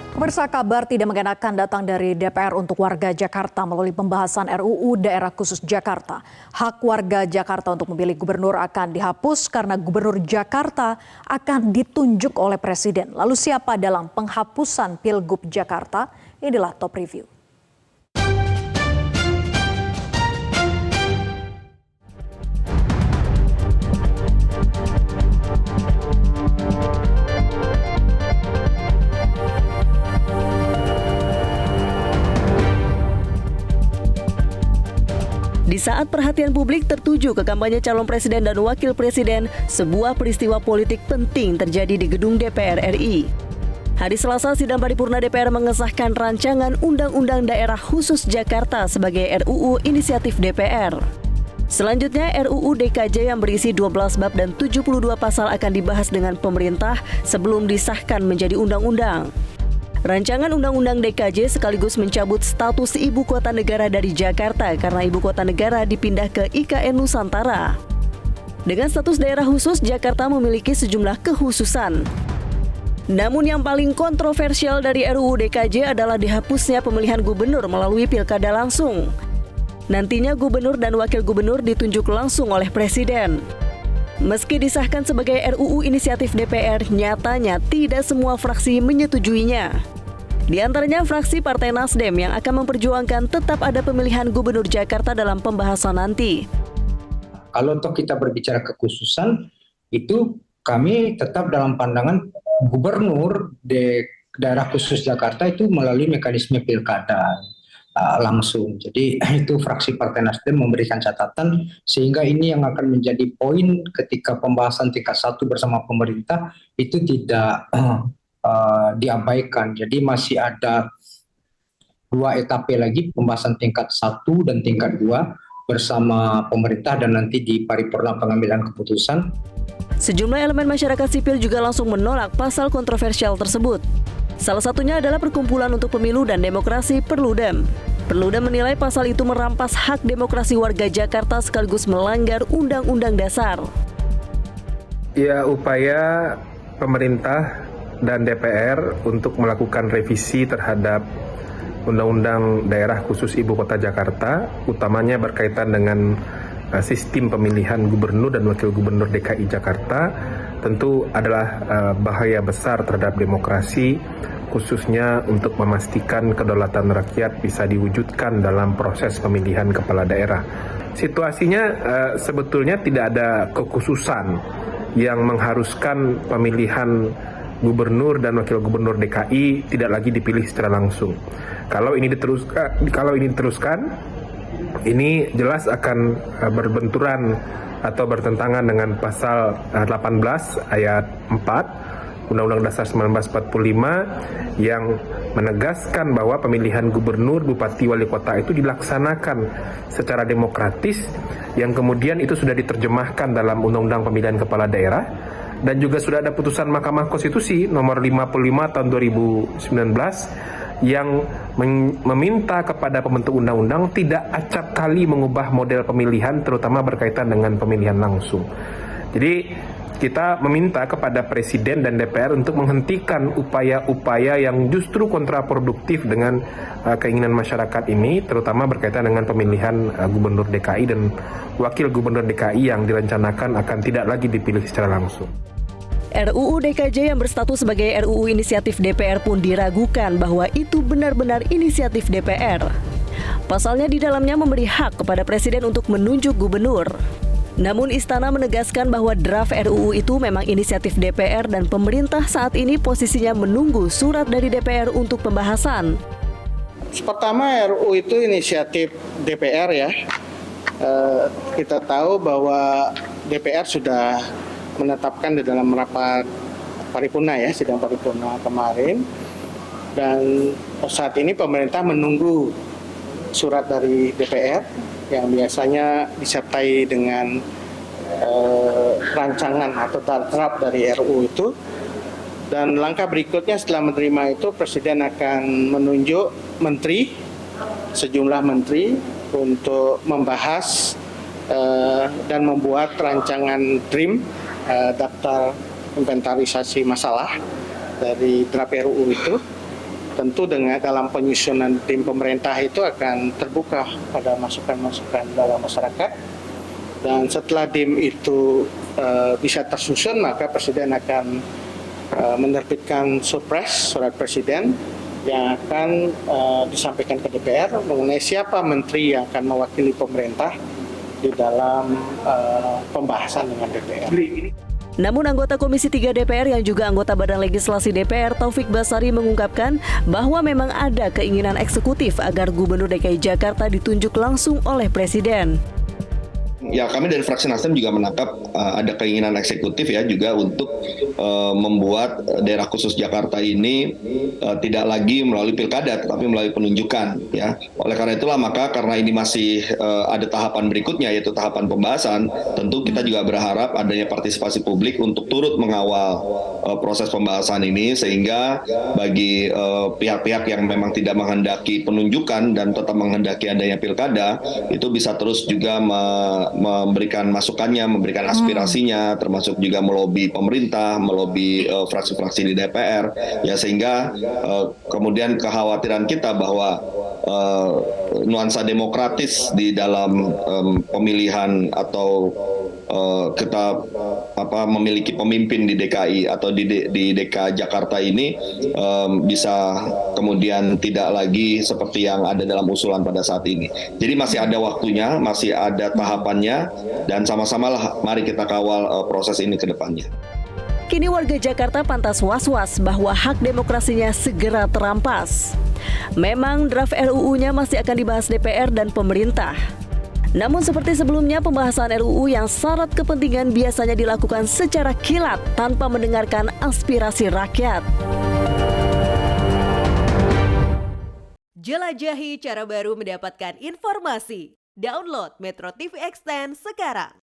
Pemirsa, kabar tidak mengenakan datang dari DPR untuk warga Jakarta melalui pembahasan RUU Daerah Khusus Jakarta. Hak warga Jakarta untuk memilih gubernur akan dihapus karena gubernur Jakarta akan ditunjuk oleh Presiden. Lalu siapa dalam penghapusan Pilgub Jakarta? Inilah Top Review. Di saat perhatian publik tertuju ke kampanye calon presiden dan wakil presiden, sebuah peristiwa politik penting terjadi di gedung DPR RI. Hari Selasa, sidang paripurna DPR mengesahkan rancangan Undang-Undang Daerah Khusus Jakarta sebagai RUU inisiatif DPR. Selanjutnya, RUU DKJ yang berisi 12 bab dan 72 pasal akan dibahas dengan pemerintah sebelum disahkan menjadi undang-undang. Rancangan Undang-Undang DKJ sekaligus mencabut status ibu kota negara dari Jakarta karena ibu kota negara dipindah ke IKN Nusantara. Dengan status daerah khusus, Jakarta memiliki sejumlah kekhususan. Namun yang paling kontroversial dari RUU DKJ adalah dihapusnya pemilihan gubernur melalui pilkada langsung. Nantinya gubernur dan wakil gubernur ditunjuk langsung oleh Presiden. Meski disahkan sebagai RUU inisiatif DPR, nyatanya tidak semua fraksi menyetujuinya. Di antaranya fraksi Partai Nasdem yang akan memperjuangkan tetap ada pemilihan gubernur Jakarta dalam pembahasan nanti. Kalau untuk kita berbicara kekhususan, itu kami tetap dalam pandangan gubernur di daerah khusus Jakarta itu melalui mekanisme pilkada langsung. Jadi itu fraksi Partai Nasdem memberikan catatan sehingga ini yang akan menjadi poin ketika pembahasan tingkat 1 bersama pemerintah itu tidak diabaikan. Jadi masih ada 2 etape lagi pembahasan tingkat 1 dan tingkat 2 bersama pemerintah dan nanti di paripurna pengambilan keputusan. Sejumlah elemen masyarakat sipil juga langsung menolak pasal kontroversial tersebut. Salah satunya adalah Perkumpulan untuk Pemilu dan Demokrasi Perludem. Perludem menilai pasal itu merampas hak demokrasi warga Jakarta sekaligus melanggar Undang-Undang Dasar. Ya, upaya pemerintah dan DPR untuk melakukan revisi terhadap Undang-Undang Daerah Khusus Ibu Kota Jakarta, utamanya berkaitan dengan sistem pemilihan gubernur dan wakil gubernur DKI Jakarta, tentu adalah bahaya besar terhadap demokrasi, khususnya untuk memastikan kedaulatan rakyat bisa diwujudkan dalam proses pemilihan kepala daerah. Situasinya sebetulnya tidak ada kekhususan yang mengharuskan pemilihan gubernur dan wakil gubernur DKI tidak lagi dipilih secara langsung. Kalau ini diteruskan, ini jelas akan berbenturan atau bertentangan dengan pasal 18 ayat 4 Undang-Undang Dasar 1945 yang menegaskan bahwa pemilihan gubernur, bupati, wali kota itu dilaksanakan secara demokratis yang kemudian itu sudah diterjemahkan dalam Undang-Undang Pemilihan Kepala Daerah dan juga sudah ada putusan Mahkamah Konstitusi nomor 55 tahun 2019 yang meminta kepada pembentuk undang-undang tidak acap kali mengubah model pemilihan terutama berkaitan dengan pemilihan langsung. Jadi kita meminta kepada Presiden dan DPR untuk menghentikan upaya-upaya yang justru kontraproduktif dengan keinginan masyarakat ini, terutama berkaitan dengan pemilihan gubernur DKI dan wakil gubernur DKI yang direncanakan akan tidak lagi dipilih secara langsung. RUU DKJ yang berstatus sebagai RUU inisiatif DPR pun diragukan bahwa itu benar-benar inisiatif DPR. Pasalnya di dalamnya memberi hak kepada Presiden untuk menunjuk gubernur. Namun Istana menegaskan bahwa draft RUU itu memang inisiatif DPR dan pemerintah saat ini posisinya menunggu surat dari DPR untuk pembahasan. Pertama, RUU itu inisiatif DPR ya. Kita tahu bahwa DPR sudah menetapkan di dalam rapat paripurna ya, sidang paripurna kemarin. Dan saat ini pemerintah menunggu surat dari DPR yang biasanya disertai dengan rancangan atau draft dari RUU itu. Dan langkah berikutnya setelah menerima itu, Presiden akan menunjuk menteri, sejumlah menteri untuk membahas dan membuat rancangan DRIM, daftar inventarisasi masalah dari draft RUU itu. tentu dengan dalam penyusunan tim pemerintah itu akan terbuka pada masukan-masukan dalam masyarakat. Dan setelah DIM itu bisa tersusun, maka Presiden akan menerbitkan surat presiden yang akan disampaikan ke DPR mengenai siapa menteri yang akan mewakili pemerintah di dalam pembahasan dengan DPR. Namun anggota Komisi 3 DPR yang juga anggota Badan Legislasi DPR Taufik Basari mengungkapkan bahwa memang ada keinginan eksekutif agar Gubernur DKI Jakarta ditunjuk langsung oleh Presiden. Ya, kami dari fraksi Nasdem juga menangkap ada keinginan eksekutif ya juga untuk membuat daerah khusus Jakarta ini tidak lagi melalui pilkada tetapi melalui penunjukan ya. Oleh karena itulah maka karena ini masih ada tahapan berikutnya yaitu tahapan pembahasan, tentu kita juga berharap adanya partisipasi publik untuk turut mengawal proses pembahasan ini sehingga bagi pihak-pihak yang memang tidak menghendaki penunjukan dan tetap menghendaki adanya pilkada itu bisa terus juga memberikan masukannya, memberikan aspirasinya, termasuk juga melobi pemerintah, melobi fraksi-fraksi di DPR, ya sehingga kemudian kekhawatiran kita bahwa nuansa demokratis di dalam pemilihan atau kita memiliki pemimpin di DKI atau di DKI Jakarta ini bisa kemudian tidak lagi seperti yang ada dalam usulan pada saat ini. Jadi masih ada waktunya, masih ada tahapannya, dan sama-samalah mari kita kawal proses ini ke depannya. Kini warga Jakarta pantas was-was bahwa hak demokrasinya segera terampas. Memang draft RUU-nya masih akan dibahas DPR dan pemerintah. Namun seperti sebelumnya, pembahasan RUU yang syarat kepentingan biasanya dilakukan secara kilat tanpa mendengarkan aspirasi rakyat. Jelajahi cara baru mendapatkan informasi. Download Metro TV Extend sekarang.